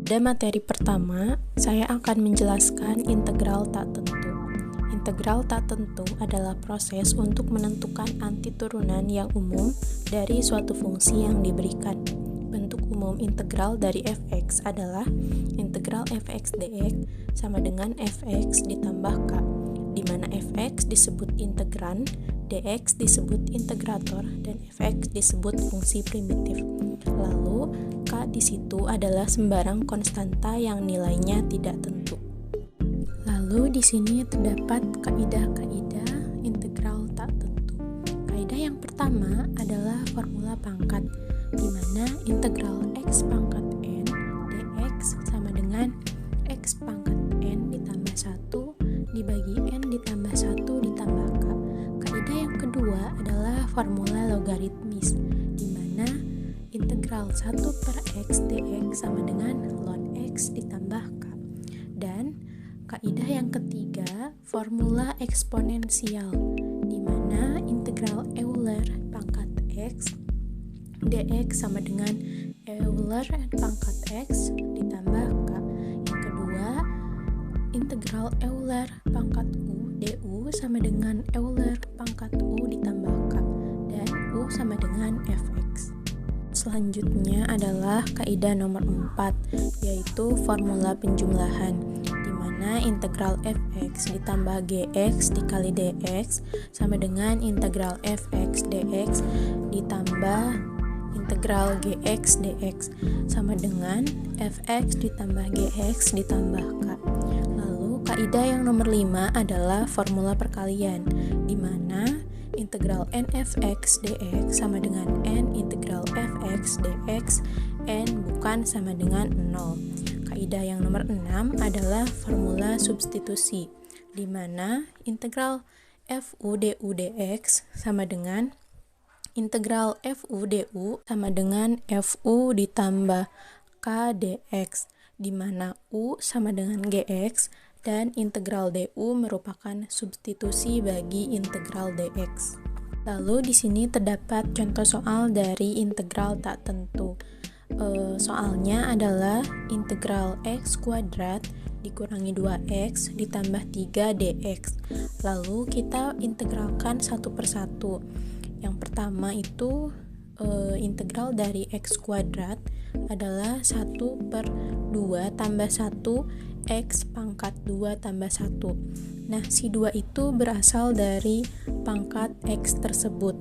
Pada materi pertama, saya akan menjelaskan integral tak tentu. Integral tak tentu adalah proses untuk menentukan antiturunan yang umum dari suatu fungsi yang diberikan. Bentuk umum integral dari fx adalah integral fx dx sama dengan fx ditambah k, di mana fx disebut integran, dx disebut integrator, dan fx disebut fungsi primitif. Lalu, k di situ adalah sembarang konstanta yang nilainya tidak tentu. Lalu di sini terdapat kaidah-kaidah integral tak tentu. Kaidah yang pertama adalah formula pangkat, di mana integral x pangkat n dx sama dengan x pangkat n ditambah 1 dibagi n ditambah 1 ditambah k. Kaidah yang kedua adalah formula logaritmis, di mana integral 1 per x dx sama dengan ln x ditambah k. Dan kaidah yang ketiga, formula eksponensial, di mana integral Euler pangkat x dx sama dengan Euler pangkat x ditambah k. Yang kedua, integral Euler pangkat u du sama dengan Euler pangkat u ditambah k, dan u sama dengan fx. Selanjutnya adalah kaidah nomor 4, yaitu formula penjumlahan, di mana integral fx ditambah gx dikali dx sama dengan integral fx dx ditambah integral gx dx sama dengan fx ditambah gx ditambah k. Lalu kaidah yang nomor 5 adalah formula perkalian, di mana integral n fx dx sama dengan n integral fx dx, n bukan sama dengan 0. Kaidah yang nomor 6 adalah formula substitusi, di mana integral fu du dx sama dengan integral fu du sama dengan fu ditambah k dx, di mana u sama dengan gx dan integral du merupakan substitusi bagi integral dx. Lalu di sini terdapat contoh soal dari integral tak tentu. Soalnya adalah integral x kuadrat dikurangi 2x ditambah 3 dx. Lalu kita integralkan satu persatu. Yang pertama itu integral dari x kuadrat adalah 1 per 2 tambah 1 x pangkat 2 tambah 1. Nah, si 2 itu berasal dari pangkat x tersebut.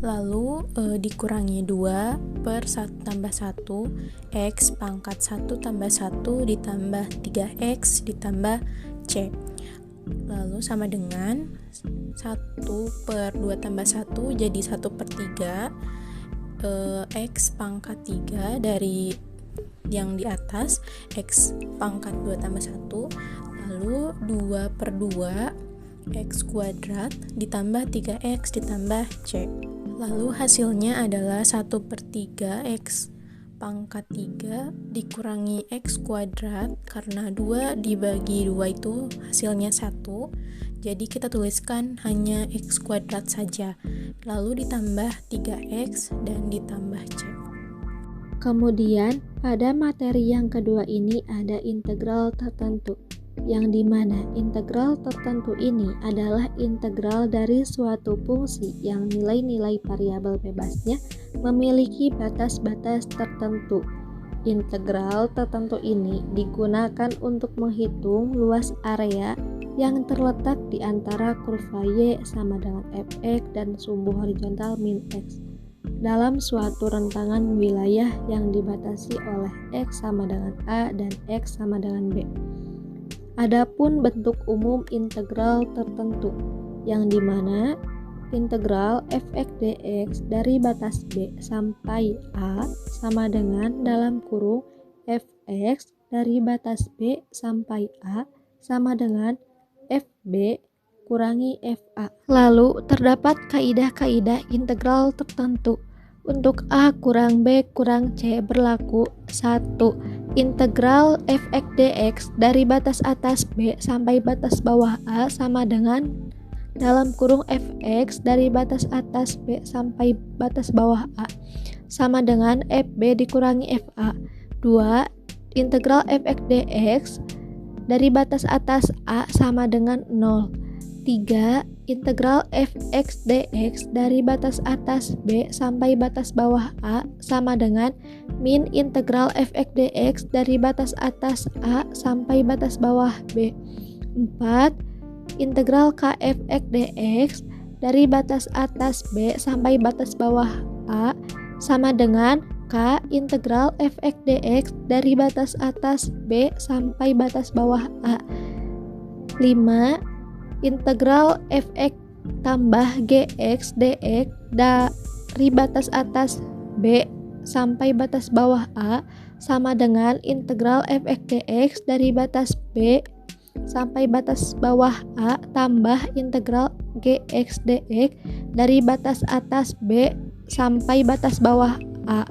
Lalu dikurangi 2 per 1 tambah 1 x pangkat 1 tambah 1 ditambah 3x ditambah c. Lalu sama dengan 1 per 2 tambah 1 jadi 1 per 3 x pangkat 3 dari yang di atas, x pangkat 2 tambah 1, lalu 2 per 2 x kuadrat ditambah 3x ditambah c. Lalu hasilnya adalah 1 per 3 x pangkat 3 dikurangi x kuadrat, karena 2 dibagi 2 itu hasilnya 1, jadi kita tuliskan hanya x kuadrat saja, lalu ditambah 3x dan ditambah c. Kemudian, pada materi yang kedua ini ada integral tertentu, yang dimana integral tertentu ini adalah integral dari suatu fungsi yang nilai-nilai variabel bebasnya memiliki batas-batas tertentu. Integral tertentu ini digunakan untuk menghitung luas area yang terletak di antara kurva y sama dengan fx dan sumbu horizontal min x dalam suatu rentangan wilayah yang dibatasi oleh x sama dengan a dan x sama dengan b. Adapun bentuk umum integral tertentu, yang dimana integral fx dx dari batas b sampai a sama dengan dalam kurung fx dari batas b sampai a sama dengan fb kurangi fa. Lalu terdapat kaidah-kaidah integral tertentu. Untuk a kurang b kurang c berlaku 1. Integral fx dx dari batas atas b sampai batas bawah a sama dengan dalam kurung fx dari batas atas b sampai batas bawah a sama dengan fb dikurangi fa. 2. integral f(x) dx dari batas atas A sama dengan 0. 3. Integral f(x) dx dari batas atas B sampai batas bawah A sama dengan min integral f(x) dx dari batas atas A sampai batas bawah B. 4. Integral k f(x) dx dari batas atas B sampai batas bawah A sama dengan K integral f(x) dx dari batas atas B sampai batas bawah A. 5. Integral f(x) tambah gx dx dari batas atas B sampai batas bawah A sama dengan integral f(x) dx dari batas B sampai batas bawah A tambah integral gx dx dari batas atas B sampai batas bawah A.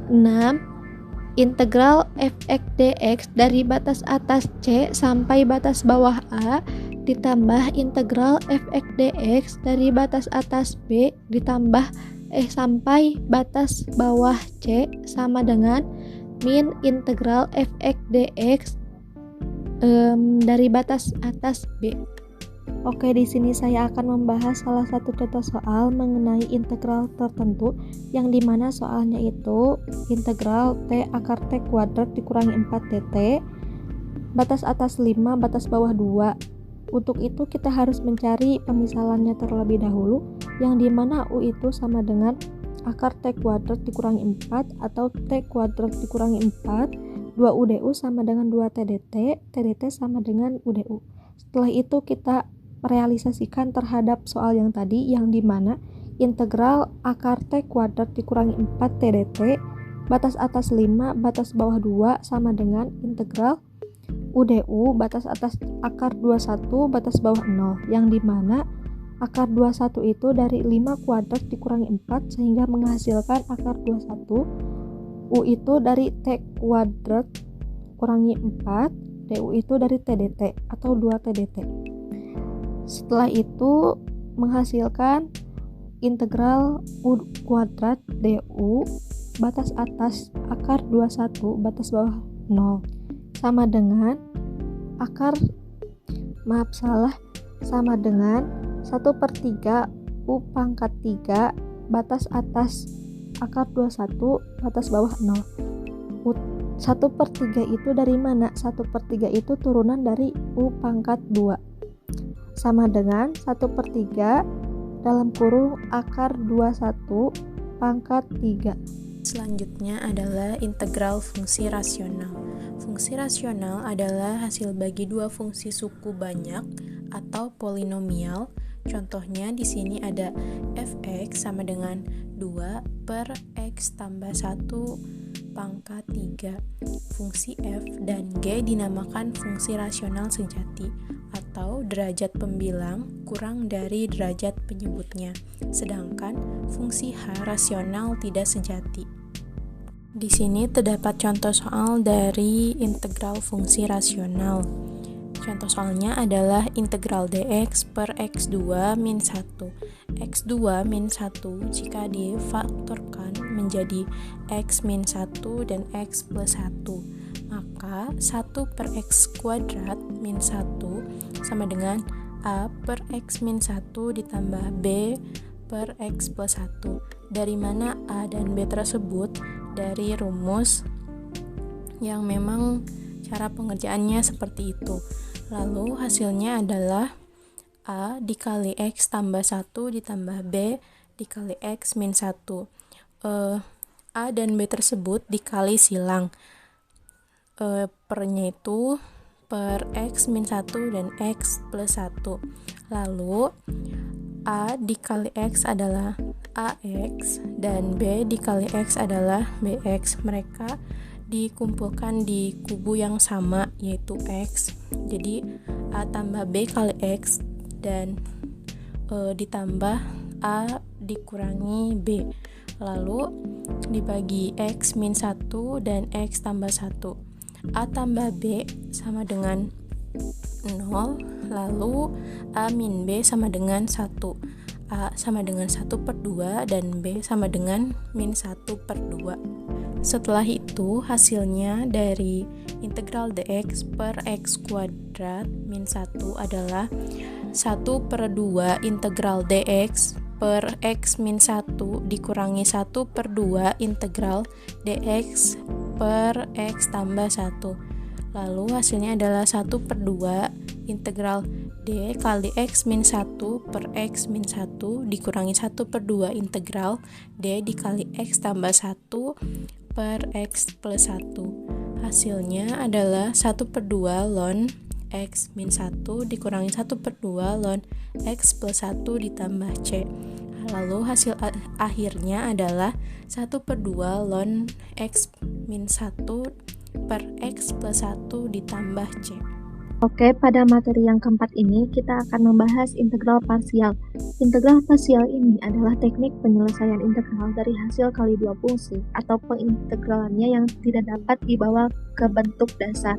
6. Integral f(x) dx dari batas atas C sampai batas bawah A ditambah integral f(x) dx dari batas atas B ditambah sampai batas bawah C sama dengan min integral f(x) dx dari batas atas B. Oke, di sini saya akan membahas salah satu contoh soal mengenai integral tertentu yang dimana soalnya itu integral t akar t kuadrat dikurangi 4 dt, batas atas 5, batas bawah 2. Untuk itu kita harus mencari pemisalannya terlebih dahulu, yang dimana u itu sama dengan akar t kuadrat dikurangi 4 atau t kuadrat dikurangi 4, 2u du sama dengan 2t dt, t dt sama dengan u du. Setelah itu kita realisasikan terhadap soal yang tadi, yang dimana integral akar t kuadrat dikurangi 4 t dt, batas atas 5, batas bawah 2 sama dengan integral u du batas atas akar 21 batas bawah 0, yang dimana akar 21 itu dari 5 kuadrat dikurangi 4 sehingga menghasilkan akar 21. U itu dari t kuadrat kurangi 4, du itu dari t dt atau 2t dt. Setelah itu menghasilkan integral u kuadrat du batas atas akar 21 batas bawah 0 sama dengan sama dengan 1/3 u pangkat 3 batas atas akar 21 batas bawah 0. 1/3 itu dari mana? 1/3 itu turunan dari u pangkat 2 sama dengan 1/3 dalam kurung akar 21 pangkat 3. Selanjutnya adalah integral fungsi rasional. Fungsi rasional adalah hasil bagi dua fungsi suku banyak atau polinomial. Contohnya di sini ada f(x) sama dengan 2/x tambah 1 pangkat 3. Fungsi f dan g dinamakan fungsi rasional sejati atau derajat pembilang kurang dari derajat penyebutnya. Sedangkan fungsi h rasional tidak sejati. Di sini terdapat contoh soal dari integral fungsi rasional. Contoh soalnya adalah integral dx per x2 min 1. x2 min 1 jika difaktorkan menjadi x min 1 dan x plus 1, maka 1/x kuadrat min 1 sama dengan a per x min 1 ditambah b per x plus 1. Dari mana a dan b tersebut? Dari rumus yang memang cara pengerjaannya seperti itu. Lalu hasilnya adalah a dikali x tambah 1 ditambah b dikali x min 1. A dan b tersebut dikali silang. Pernya itu per x min 1 dan x plus 1. Lalu a dikali x adalah ax dan b dikali x adalah bx. Mereka dikumpulkan di kubu yang sama yaitu x. Jadi a tambah b kali x dan ditambah a dikurangi b. Lalu dibagi x min 1 dan x tambah 1. A tambah b sama dengan 0. Lalu a min b sama dengan 1. A sama dengan 1/2 dan b sama dengan min 1/2. Setelah itu hasilnya dari integral dx per x kuadrat min 1 adalah 1/2 integral dx per x min 1 dikurangi 1/2 integral dx per x tambah 1. Lalu hasilnya adalah 1/2 integral d kali x min 1 per x min 1 dikurangi 1/2 integral d dikali x tambah 1 per x plus 1. Hasilnya adalah 1/2 ln x min 1 dikurangi 1/2 ln x plus 1 ditambah c. Lalu hasil akhirnya adalah 1/2 ln x min 1 per x plus 1 ditambah c. Oke, pada materi yang keempat ini kita akan membahas integral parsial. Integral parsial ini adalah teknik penyelesaian integral dari hasil kali dua fungsi atau pengintegralannya yang tidak dapat dibawa ke bentuk dasar.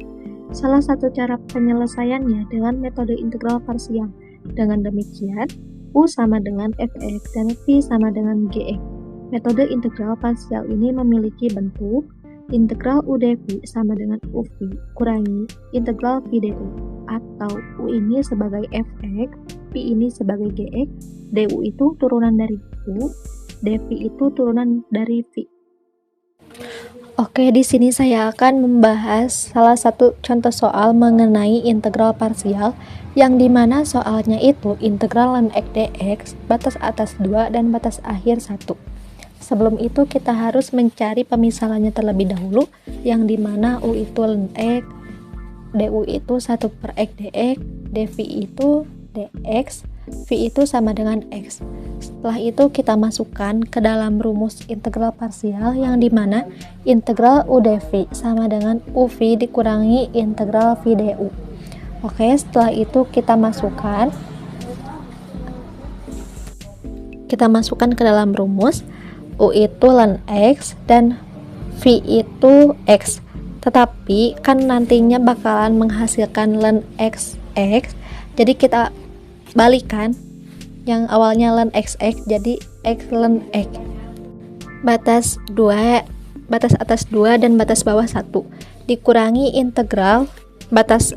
Salah satu cara penyelesaiannya dengan metode integral parsial. Dengan demikian, U sama dengan Fx dan V sama dengan Gx. Metode integral parsial ini memiliki bentuk integral U dV sama dengan UV kurangi integral V du, atau U ini sebagai Fx, V ini sebagai Gx, du itu turunan dari U, dV itu turunan dari V. Oke, di sini saya akan membahas salah satu contoh soal mengenai integral parsial yang dimana soalnya itu integral ln x dx batas atas 2 dan batas akhir 1. Sebelum itu kita harus mencari pemisalannya terlebih dahulu, yang dimana U itu ln x, du itu 1/x dx, dv itu dx, v itu sama dengan x. Setelah itu kita masukkan ke dalam rumus integral parsial yang dimana integral u dv sama dengan uv dikurangi integral v du. Oke, setelah itu kita masukkan ke dalam rumus. U itu ln x dan V itu x, tetapi kan nantinya bakalan menghasilkan ln x, jadi kita balikan yang awalnya ln x jadi x ln x. Batas atas 2 dan batas bawah 1 dikurangi integral batas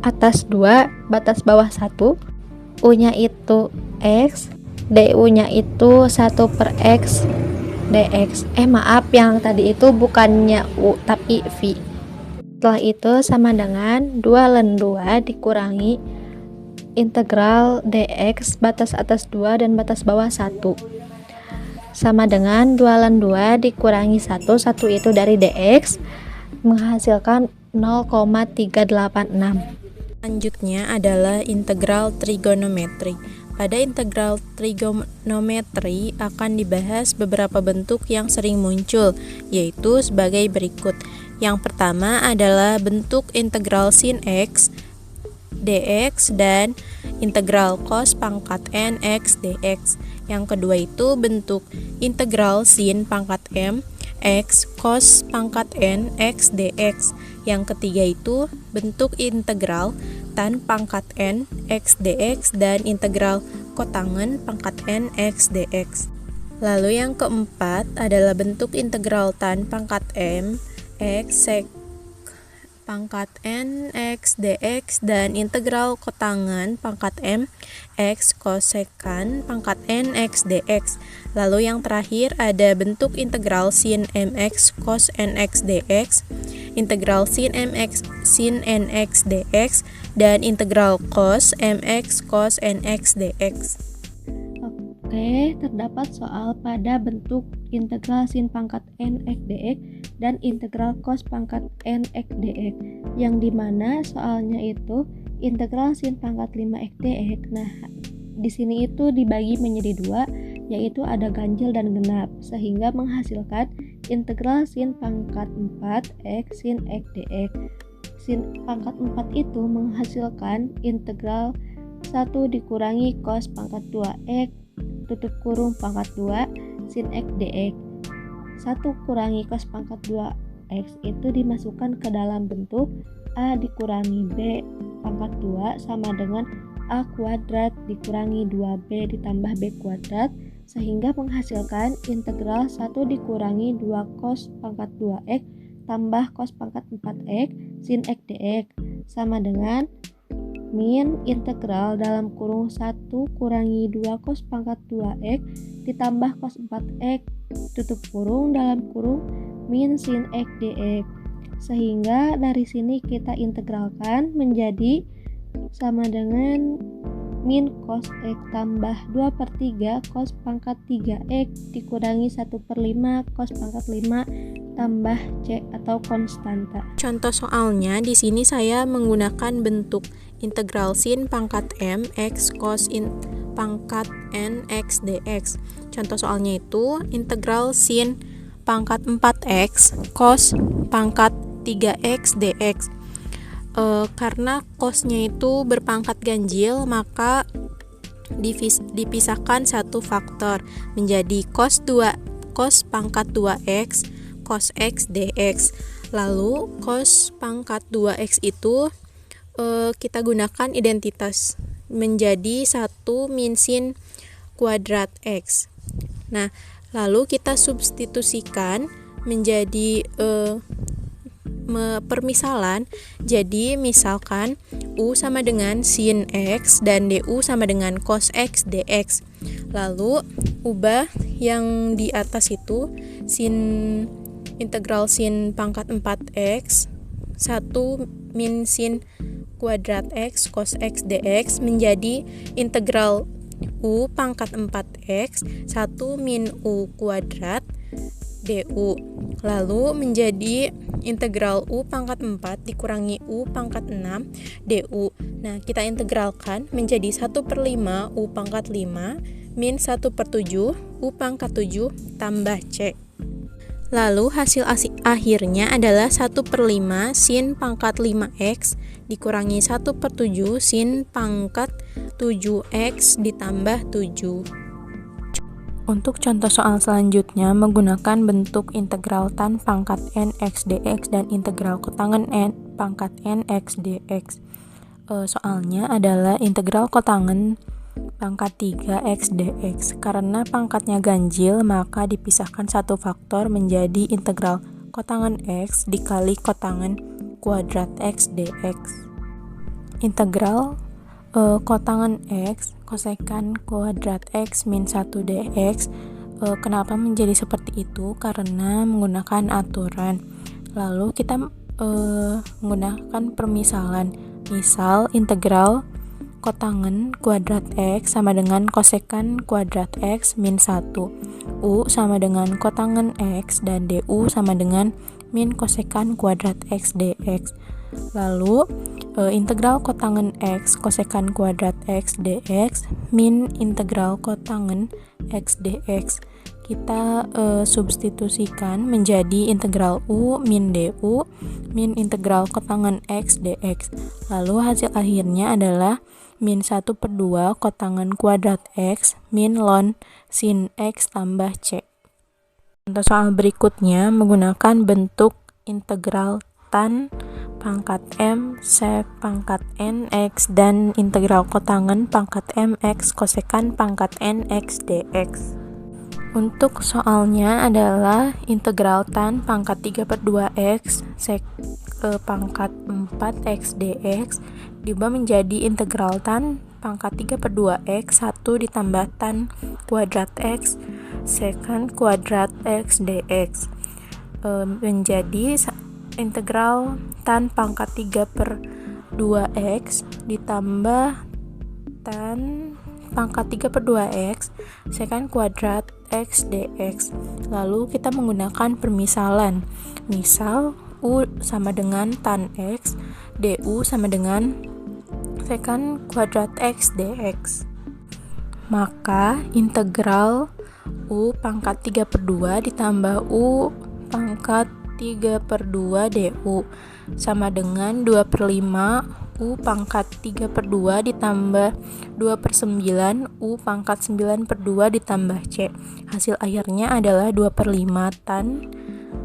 atas 2 batas bawah 1, U nya itu x, du nya itu 1/x dx. Maaf, yang tadi itu bukannya U tapi V. Setelah itu sama dengan 2 ln 2 dikurangi integral dx batas atas 2 dan batas bawah 1 sama dengan 2 ln 2 dikurangi 1 itu dari dx menghasilkan 0,386. Selanjutnya adalah integral trigonometri. Pada integral trigonometri akan dibahas beberapa bentuk yang sering muncul, yaitu sebagai berikut. Yang pertama adalah bentuk integral sin x dx dan integral cos pangkat n x dx. Yang kedua itu bentuk integral sin pangkat m x cos pangkat n x dx. Yang ketiga itu bentuk integral tan pangkat n x dx dan integral kotangen pangkat n x dx. Lalu yang keempat adalah bentuk integral tan pangkat m x sek pangkat n x dx dan integral kotangen pangkat m x kosekan pangkat n x dx. Lalu yang terakhir ada bentuk integral sin mx cos nx dx, integral sin mx sin nx dx dan integral cos mx cos nx dx. Oke, terdapat soal pada bentuk integral sin pangkat n x dx dan integral cos pangkat n x dx, yang dimana soalnya itu integral sin pangkat 5x dx. Nah, di sini itu dibagi menjadi dua, yaitu ada ganjil dan genap, sehingga menghasilkan integral sin pangkat 4x sin x dx. Sin pangkat 4 itu menghasilkan integral 1 dikurangi cos pangkat 2x tutup kurung pangkat 2 sin x dx. 1 kurangi cos pangkat 2x itu dimasukkan ke dalam bentuk A dikurangi B pangkat 2 sama dengan A kuadrat dikurangi 2B ditambah B kuadrat sehingga menghasilkan integral 1 dikurangi 2 cos pangkat 2x tambah cos pangkat 4x sin x dx sama dengan min integral dalam kurung 1 kurangi 2 cos pangkat 2x ditambah cos 4x tutup kurung dalam kurung min sin x dx. Sehingga dari sini kita integralkan menjadi sama dengan min cos x tambah 2/3 cos pangkat 3x dikurangi 1/5 cos pangkat 5 tambah c atau konstanta. Contoh soalnya di sini saya menggunakan bentuk integral sin pangkat m x cos pangkat n x dx. Contoh soalnya itu integral sin pangkat 4x cos pangkat 3x dx. Karena cosnya itu berpangkat ganjil, maka dipisahkan satu faktor menjadi cos pangkat 2x cos x dx. Lalu cos pangkat 2x itu kita gunakan identitas menjadi 1 min sin kuadrat x. Nah, lalu kita substitusikan menjadi permisalan. Jadi misalkan U sama dengan sin X dan DU sama dengan cos X dx. Lalu ubah yang di atas itu integral sin pangkat 4x 1 min sin kuadrat X cos X dx menjadi integral U pangkat 4x 1 min U kuadrat du. Lalu menjadi integral U pangkat 4 dikurangi U pangkat 6 du. Nah, kita integralkan menjadi 1/5 U pangkat 5 min 1/7 U pangkat 7 tambah C. Lalu hasil akhirnya adalah 1/5 sin pangkat 5x dikurangi 1/7 sin pangkat 7x ditambah 7. Untuk contoh soal selanjutnya menggunakan bentuk integral tan pangkat n x dx dan integral kotangen n pangkat n x dx. Soalnya adalah integral kotangen pangkat 3x dx. Karena pangkatnya ganjil, maka dipisahkan satu faktor menjadi integral kotangen x dikali kotangen kuadrat x dx. Integral kotangen x kosekan kuadrat x min 1 dx. Kenapa menjadi seperti itu? Karena menggunakan aturan. Lalu kita menggunakan permisalan. Misal integral kotangen kuadrat x sama dengan kosekan kuadrat x min 1. U sama dengan kotangen x dan du sama dengan min kosekan kuadrat x dx. Lalu integral kotangen x kosekan kuadrat x dx min integral kotangen x dx. Kita substitusikan menjadi integral u min du min integral kotangen x dx. Lalu hasil akhirnya adalah min 1/2 kotangen kuadrat x min ln sin x tambah c. Untuk soal berikutnya menggunakan bentuk integral tan pangkat m sek pangkat n x dan integral kotangen pangkat m x kosekan pangkat n x dx. Untuk soalnya adalah integral tan pangkat 3/2x sek pangkat 4x dx diubah menjadi integral tan pangkat 3/2x 1 ditambah tan kuadrat x sekan kuadrat x dx menjadi integral tan pangkat 3/2x ditambah tan pangkat 3/2x sekan kuadrat x dx. Lalu kita menggunakan permisalan. Misal u sama dengan tan x, du sama dengan sekan kuadrat x dx. Maka integral u pangkat 3/2 ditambah u pangkat 3/2 du sama dengan 2/5 u pangkat 3/2 ditambah 2/9 u pangkat 9/2 ditambah c. Hasil akhirnya adalah 2/5 tan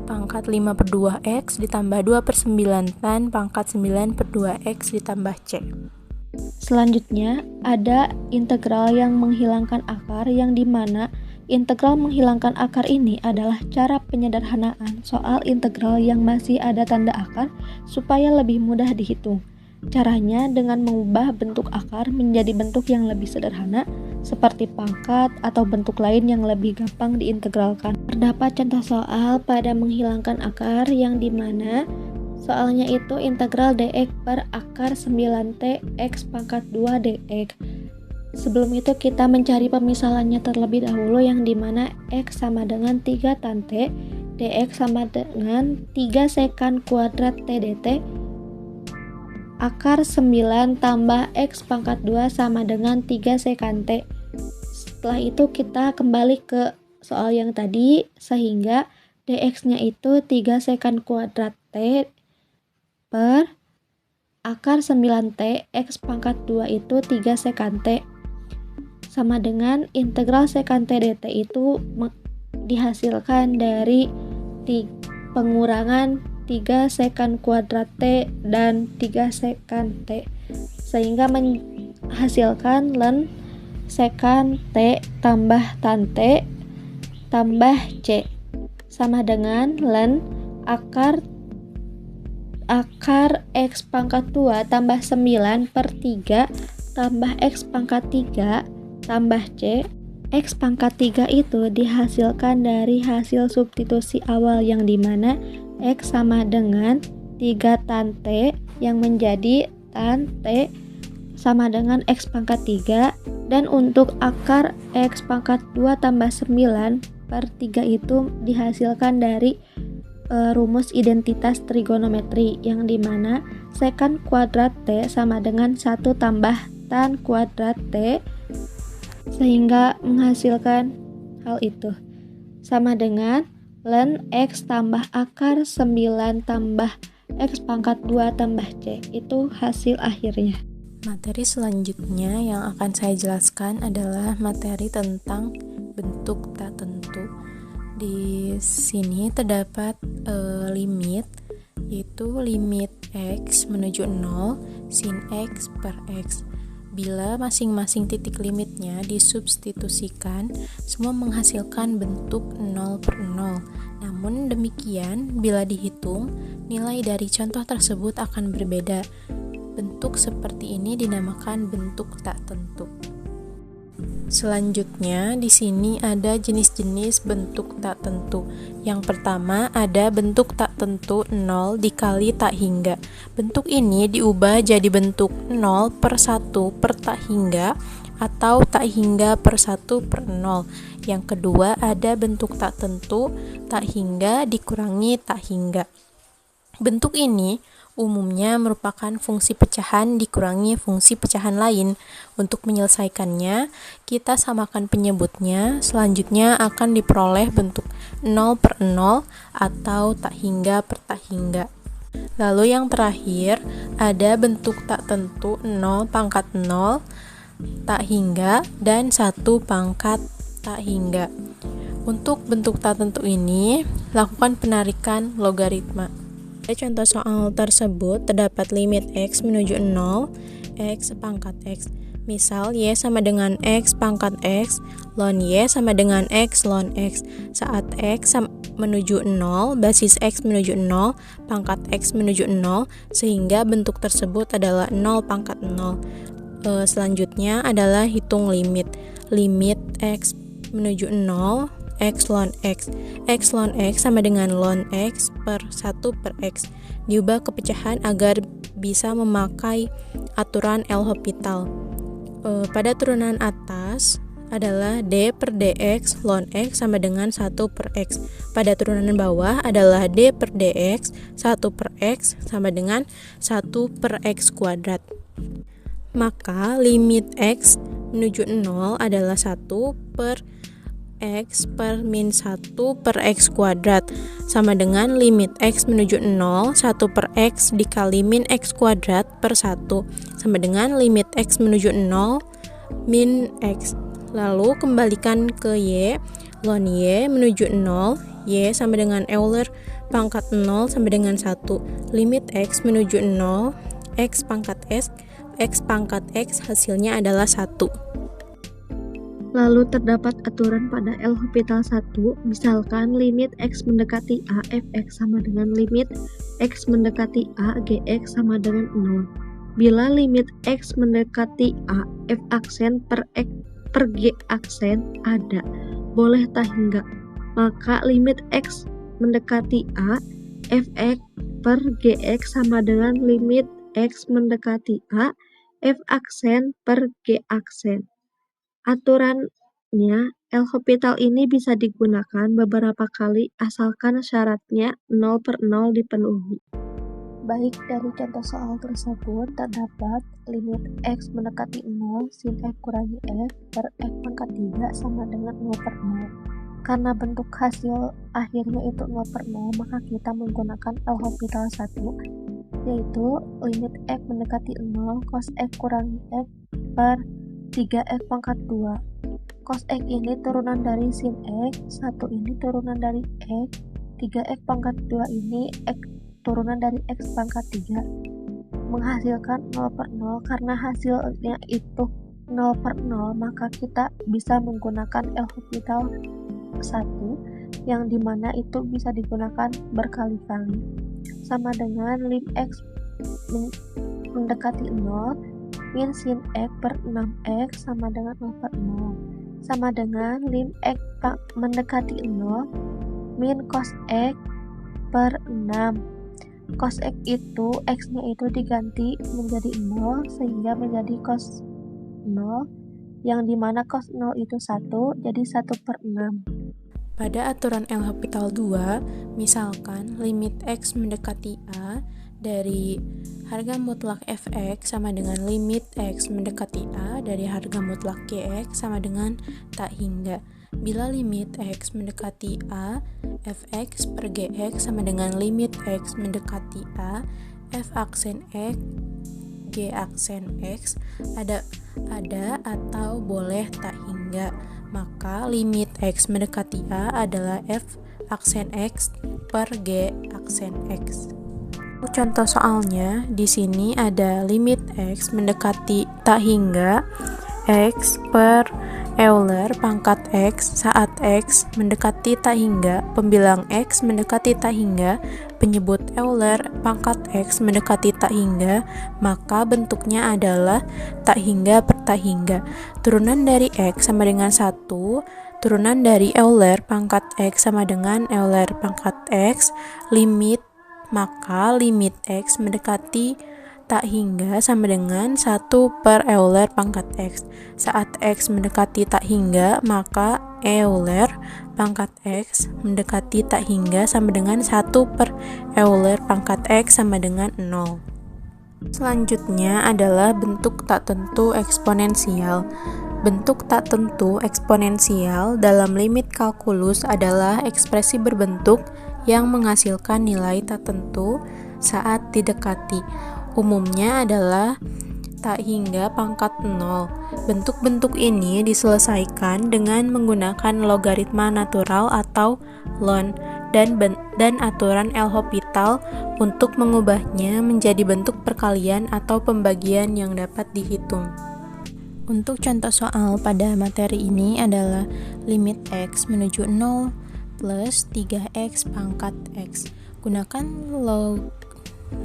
pangkat 5/2x ditambah 2/9 tan pangkat 9/2x ditambah c. Selanjutnya ada integral yang menghilangkan akar yang dimana Integral menghilangkan akar ini adalah cara penyederhanaan soal integral yang masih ada tanda akar supaya lebih mudah dihitung. Caranya dengan mengubah bentuk akar menjadi bentuk yang lebih sederhana seperti pangkat atau bentuk lain yang lebih gampang diintegralkan. Terdapat contoh soal pada menghilangkan akar yang dimana soalnya itu integral dx per akar 9t x pangkat 2 dx. Sebelum itu kita mencari pemisalannya terlebih dahulu yang dimana x sama dengan 3 tan t, dx sama dengan 3 sekan kuadrat t dt, akar 9 tambah x pangkat 2 sama dengan 3 sekan t. Setelah itu kita kembali ke soal yang tadi, sehingga dx-nya itu 3 sekan kuadrat t per akar 9t x pangkat 2 itu 3 sekan t sama dengan integral sekan t dt itu dihasilkan dari pengurangan 3 sekan kuadrat t dan 3 sekan t sehingga menghasilkan ln sekan t tambah tan t tambah c sama dengan ln akar x pangkat 2 tambah 9 per 3 tambah x pangkat 3 tambah c. X pangkat 3 itu dihasilkan dari hasil substitusi awal yang dimana x sama dengan 3 tan t yang menjadi tan t sama dengan x pangkat 3, dan untuk akar x pangkat 2 tambah 9 per 3 itu dihasilkan dari rumus identitas trigonometri yang dimana sekan kuadrat t sama dengan 1 tambah tan kuadrat t sehingga menghasilkan hal itu sama dengan ln x tambah akar 9 tambah x pangkat 2 tambah c. Itu hasil akhirnya. Materi selanjutnya yang akan saya jelaskan adalah materi tentang bentuk tak tentu. Di sini terdapat limit, yaitu limit x menuju 0 sin x per x. Bila masing-masing titik limitnya disubstitusikan, semua menghasilkan bentuk 0 per 0. Namun demikian, bila dihitung, nilai dari contoh tersebut akan berbeda. Bentuk seperti ini dinamakan bentuk tak tentu. Selanjutnya, di sini ada jenis-jenis bentuk tak tentu. Yang pertama, ada bentuk tak tentu 0 dikali tak hingga. Bentuk ini diubah jadi bentuk 0 per 1 per tak hingga atau tak hingga per 1 per 0. Yang kedua, ada bentuk tak tentu tak hingga dikurangi tak hingga. Bentuk ini umumnya merupakan fungsi pecahan dikurangi fungsi pecahan lain. Untuk menyelesaikannya, kita samakan penyebutnya. Selanjutnya akan diperoleh bentuk 0 per 0 atau tak hingga per tak hingga. Lalu yang terakhir, ada bentuk tak tentu 0 pangkat 0 tak hingga dan 1 pangkat tak hingga. Untuk bentuk tak tentu ini, lakukan penarikan logaritma. Contoh soal tersebut terdapat limit x menuju 0, x pangkat x. Misal y sama dengan x pangkat x, ln y sama dengan x ln x. Saat x menuju 0, basis x menuju 0, pangkat x menuju 0, sehingga bentuk tersebut adalah 0 pangkat 0. Selanjutnya adalah hitung limit. Limit x menuju 0, x ln x. X ln x sama dengan ln x per 1 per x. Diubah ke pecahan agar bisa memakai aturan L'Hopital. Pada turunan atas adalah d per dx ln x sama dengan 1 per x. Pada turunan bawah adalah d per dx 1 per x sama dengan 1 per x kuadrat. Maka limit x menuju 0 adalah 1 per x per min 1 per x kuadrat sama dengan limit x menuju 0 1 per x dikali min x kuadrat per 1 sama dengan limit x menuju 0 min x. Lalu kembalikan ke y, ln y menuju 0, y sama dengan Euler pangkat 0 sama dengan 1. Limit x menuju 0, x pangkat x, x pangkat x hasilnya adalah 1. Lalu terdapat aturan pada L'Hopital 1, misalkan limit X mendekati A, Fx sama dengan limit X mendekati A, Gx sama dengan 0. Bila limit X mendekati A, F aksen per G aksen ada, boleh tak hingga, maka limit X mendekati A, Fx per Gx sama dengan limit X mendekati A, F aksen per G aksen. Aturannya, L'Hopital ini bisa digunakan beberapa kali asalkan syaratnya 0/0 dipenuhi. Baik, dari contoh soal tersebut terdapat limit X mendekati 0 sin F kurangi F per F pangkat 3 sama dengan 0/0. Karena bentuk hasil akhirnya itu 0/0, maka kita menggunakan L'Hopital 1, yaitu limit F mendekati 0 cos F kurangi F per 3F pangkat 2. Cos X ini turunan dari sin X, 1 ini turunan dari X, 3F pangkat 2 ini X turunan dari X pangkat 3. Menghasilkan 0/0, karena hasilnya itu 0/0, maka kita bisa menggunakan L'Hopital 1, yang dimana itu bisa digunakan berkali-kali. Sama dengan lim X mendekati 0 min sin X per 6X sama dengan 0/0. Sama dengan lim X mendekati 0 min cos X per 6. Cos X itu, X-nya itu diganti menjadi 0 sehingga menjadi cos 0, yang dimana cos 0 itu 1, jadi 1/6. Pada aturan L'Hopital 2, misalkan limit X mendekati A dari harga mutlak Fx sama dengan limit X mendekati A dari harga mutlak Gx sama dengan tak hingga. Bila limit X mendekati A, Fx per Gx sama dengan limit X mendekati A, F aksen X, G aksen X ada atau boleh tak hingga, maka limit X mendekati A adalah F aksen X per G aksen X. Contoh soalnya, di sini ada limit X mendekati tak hingga X per Euler pangkat X saat X mendekati tak hingga, pembilang X mendekati tak hingga, penyebut Euler pangkat X mendekati tak hingga, maka bentuknya adalah tak hingga per tak hingga. Turunan dari X sama dengan 1, turunan dari Euler pangkat X sama dengan Euler pangkat X, maka limit X mendekati tak hingga sama dengan 1 per Euler pangkat X. Saat X mendekati tak hingga, maka Euler pangkat X mendekati tak hingga sama dengan 1 per Euler pangkat X sama dengan 0. Selanjutnya adalah bentuk tak tentu eksponensial. Bentuk tak tentu eksponensial dalam limit kalkulus adalah ekspresi berbentuk yang menghasilkan nilai tak tentu saat didekati. Umumnya adalah tak hingga pangkat 0. Bentuk-bentuk ini diselesaikan dengan menggunakan logaritma natural atau ln dan aturan L'Hopital untuk mengubahnya menjadi bentuk perkalian atau pembagian yang dapat dihitung. Untuk contoh soal pada materi ini adalah limit X menuju 0 plus 3X pangkat X. Gunakan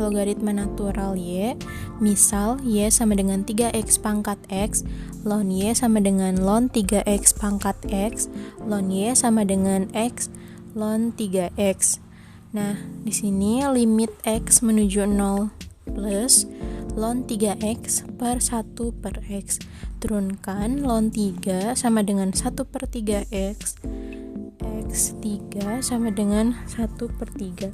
logaritma natural Y, misal Y sama dengan 3X pangkat X, ln Y sama dengan ln 3X pangkat X, ln Y sama dengan X, ln 3X. Nah, di sini limit X menuju 0 plus ln 3X per 1 per X. Turunkan ln 3 sama dengan 1 per 3X, X3 sama dengan 1 per 3.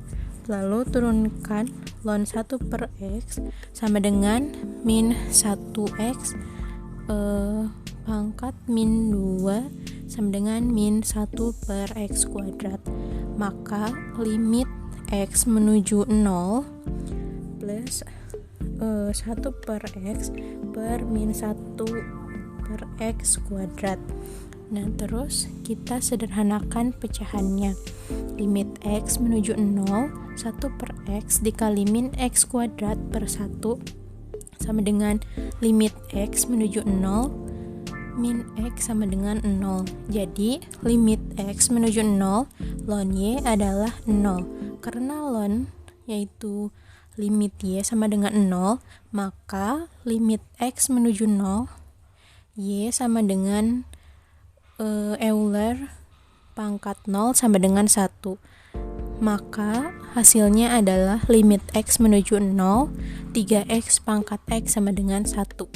Lalu turunkan ln 1 per X sama dengan min 1X pangkat min 2 sama dengan min 1 per X kuadrat. Maka limit X menuju 0 plus 1 per X per min 1 per X kuadrat. Nah, terus kita sederhanakan pecahannya. Limit X menuju 0, 1 per X dikali min X kuadrat per 1 sama dengan limit X menuju 0, min X sama dengan 0. Jadi, limit X menuju 0, ln Y adalah 0. Karena ln yaitu limit Y sama dengan 0, maka limit X menuju 0, Y sama dengan Euler pangkat 0 sama dengan 1. Maka hasilnya adalah limit X menuju 0, 3X pangkat X sama dengan 1.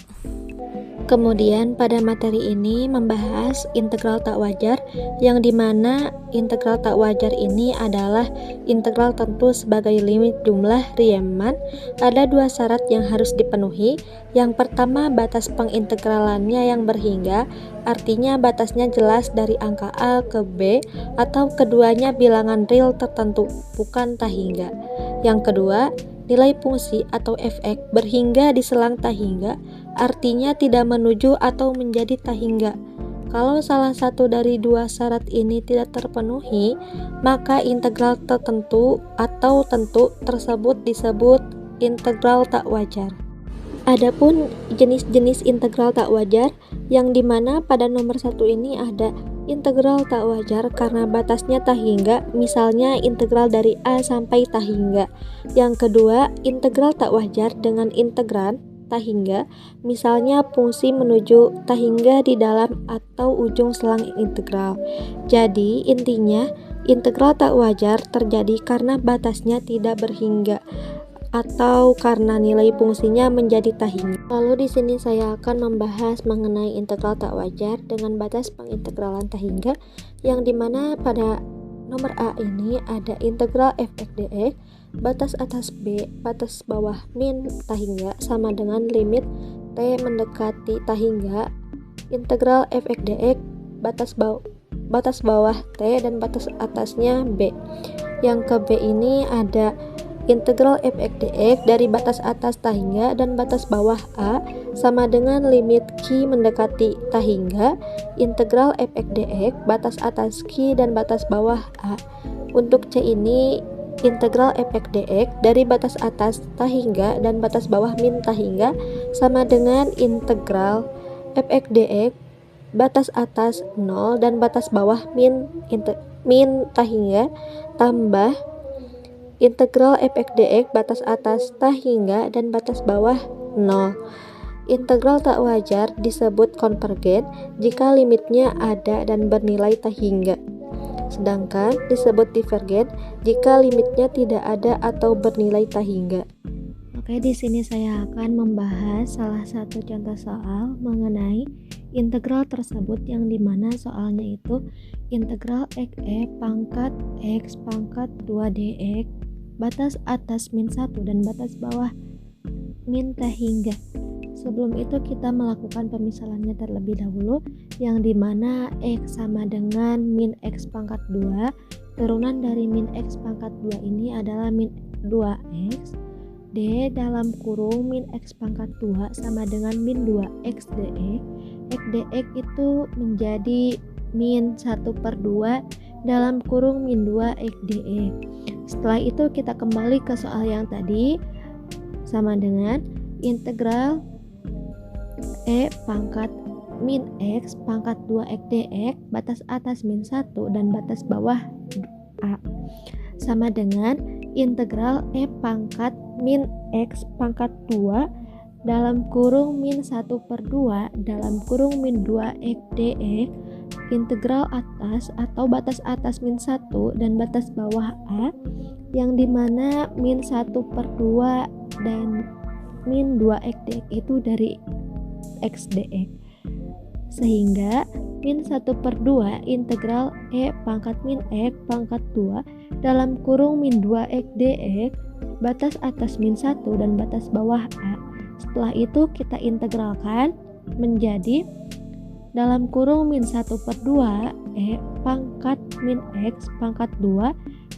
Kemudian pada materi ini membahas integral tak wajar, yang dimana integral tak wajar ini adalah integral tentu sebagai limit jumlah Riemann. Ada dua syarat yang harus dipenuhi. Yang pertama, batas pengintegralannya yang berhingga, artinya batasnya jelas dari angka A ke B, atau keduanya bilangan real tertentu, bukan tak hingga. Yang kedua, nilai fungsi atau fx berhingga di selang tak hingga, artinya tidak menuju atau menjadi tak hingga. Kalau salah satu dari dua syarat ini tidak terpenuhi, maka integral tertentu atau tentu tersebut disebut integral tak wajar. Adapun jenis-jenis integral tak wajar, yang dimana pada nomor 1 ini ada integral tak wajar karena batasnya tak hingga, misalnya integral dari A sampai tak hingga. Yang kedua, integral tak wajar dengan integran tak hingga, misalnya fungsi menuju tak hingga di dalam atau ujung selang integral. Jadi intinya, integral tak wajar terjadi karena batasnya tidak berhingga atau karena nilai fungsinya menjadi tak hingga. Lalu di sini saya akan membahas mengenai integral tak wajar dengan batas pengintegralan tak hingga, yang dimana pada nomor A ini ada integral fx dx, batas atas B, batas bawah min tak hingga sama dengan limit t mendekati tak hingga, integral fx dx, batas bawah t dan batas atasnya B. Yang ke B ini ada integral fx dx dari batas atas tak hingga dan batas bawah A sama dengan limit Q mendekati tak hingga, integral fx dx batas atas Q dan batas bawah A. Untuk C ini integral fx dx dari batas atas tak hingga dan batas bawah min tak hingga sama dengan integral fx dx batas atas 0 dan batas bawah min tak hingga tambah integral fx dx batas atas tak hingga dan batas bawah 0. Integral tak wajar disebut konvergen jika limitnya ada dan bernilai tak hingga. Sedangkan disebut divergen jika limitnya tidak ada atau bernilai tak hingga. Oke, di sini saya akan membahas salah satu contoh soal mengenai integral tersebut, yang dimana soalnya itu integral xe pangkat x pangkat 2 dx batas atas min 1 dan batas bawah min tak hingga. Sebelum itu kita melakukan pemisalannya terlebih dahulu, yang dimana x sama dengan min x pangkat 2, turunan dari min x pangkat 2 ini adalah min 2x, d dalam kurung min x pangkat 2 sama dengan min 2x dx, x dx itu menjadi min 1/2 dalam kurung min 2x dx. Setelah itu kita kembali ke soal yang tadi, sama dengan integral e pangkat min x pangkat 2x dx batas atas min 1 dan batas bawah a sama dengan integral e pangkat min x pangkat 2 dalam kurung min 1/2 dalam kurung min 2x dx integral atas atau batas atas min 1 dan batas bawah a, yang dimana min 1/2 dan min 2x dx itu dari x dx, sehingga min 1/2 integral e pangkat min x pangkat 2 dalam kurung min 2x dx batas atas min 1 dan batas bawah a. Setelah itu kita integralkan menjadi dalam kurung min 1/2 e pangkat min x pangkat 2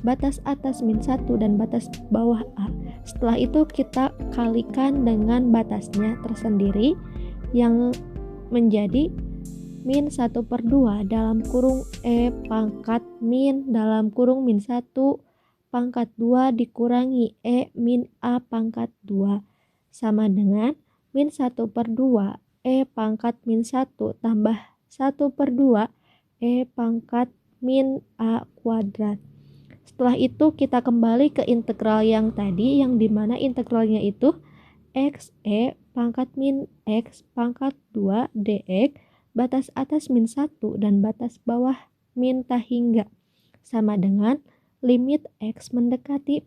batas atas min 1 dan batas bawah a. Setelah itu kita kalikan dengan batasnya tersendiri yang menjadi min 1/2 dalam kurung e pangkat min dalam kurung min 1 pangkat 2 dikurangi e min a pangkat 2 sama dengan min 1/2 E pangkat min 1 tambah 1 per 2 E pangkat min A kuadrat. Setelah itu kita kembali ke integral yang tadi, yang dimana integralnya itu X E pangkat min X pangkat 2 dx batas atas min 1 dan batas bawah min tak hingga sama dengan limit X mendekati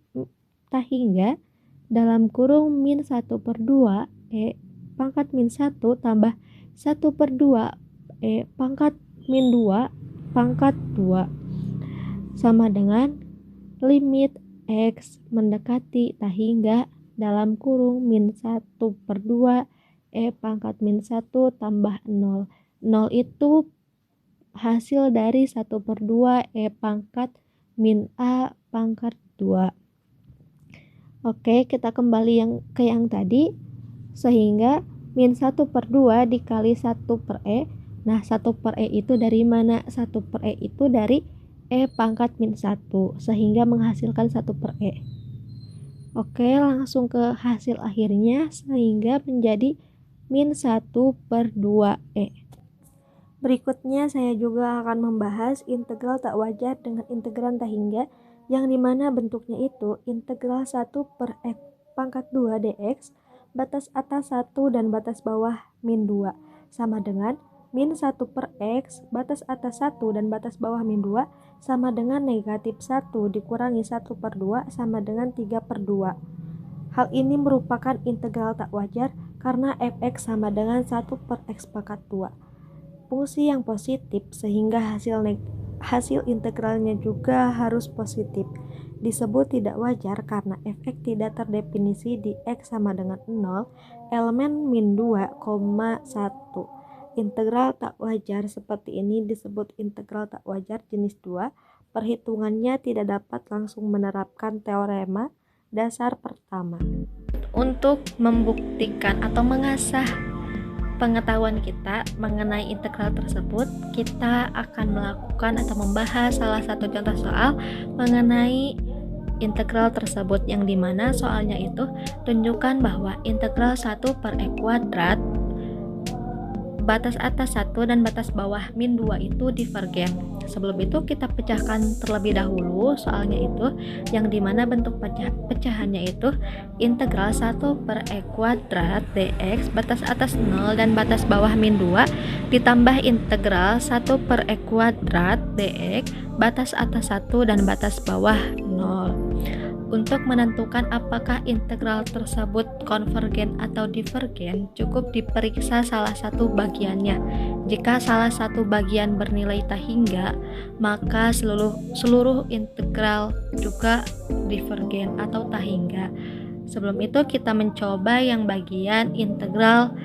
tak hingga dalam kurung min 1 per 2 E pangkat min 1 tambah 1 per 2 E pangkat min 2 pangkat 2 sama dengan limit X mendekati tak hingga dalam kurung min 1 per 2 E pangkat min 1 tambah 0. 0 itu hasil dari 1 per 2 E pangkat min A pangkat 2. Oke, kita kembali ke yang tadi. Sehingga min 1 per 2 dikali 1 per E. Nah, 1 per E itu dari mana? 1 per E itu dari E pangkat min 1. Sehingga menghasilkan 1 per E. Oke, langsung ke hasil akhirnya. Sehingga menjadi min 1 per 2 E. Berikutnya saya juga akan membahas integral tak wajar dengan integran tak hingga, yang dimana bentuknya itu integral 1 per X pangkat 2 dx batas atas 1 dan batas bawah min 2 sama dengan min 1 per X batas atas 1 dan batas bawah min 2 sama dengan negatif 1 dikurangi 1 per 2 sama dengan 3 per 2. Hal ini merupakan integral tak wajar karena fx sama dengan 1 per X pangkat 2. Fungsi yang positif sehingga hasil integralnya juga harus positif. Disebut tidak wajar karena fx tidak terdefinisi di X sama dengan 0, elemen min 2,1. Integral tak wajar seperti ini disebut integral tak wajar jenis 2. Perhitungannya tidak dapat langsung menerapkan teorema dasar pertama. Untuk membuktikan atau mengasah pengetahuan kita mengenai integral tersebut, kita akan melakukan atau membahas salah satu contoh soal mengenai integral tersebut, yang dimana soalnya itu tunjukkan bahwa integral 1 per E kuadrat batas atas 1 dan batas bawah min 2 itu divergen. Sebelum itu kita pecahkan terlebih dahulu soalnya itu, yang dimana bentuk pecahannya itu integral 1 per E kuadrat dx batas atas 0 dan batas bawah min 2 ditambah integral 1 per E kuadrat dx batas atas 1 dan batas bawah 0. Untuk menentukan apakah integral tersebut konvergen atau divergen, cukup diperiksa salah satu bagiannya. Jika salah satu bagian bernilai tak hingga, maka seluruh integral juga divergen atau tak hingga. Sebelum itu kita mencoba yang bagian integral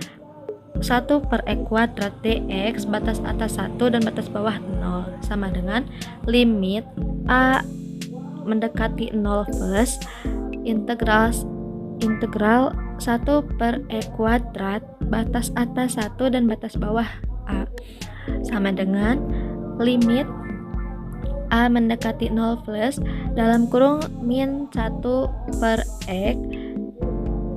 1 per E kuadrat dx batas atas 1 dan batas bawah 0 sama dengan limit A mendekati 0 plus integral 1 per E kuadrat batas atas 1 dan batas bawah A sama dengan limit A mendekati 0 plus dalam kurung min 1 per X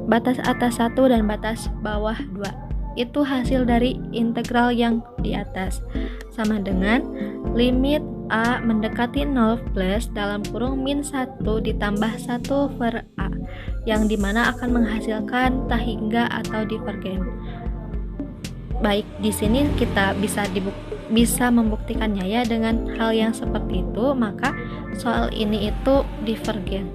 batas atas 1 dan batas bawah 2. Itu hasil dari integral yang di atas sama dengan limit A mendekati 0 plus dalam kurung min 1 ditambah 1 per A, yang dimana akan menghasilkan tak hingga atau divergen. Baik, di sini kita bisa membuktikannya ya dengan hal yang seperti itu, maka soal ini itu divergen.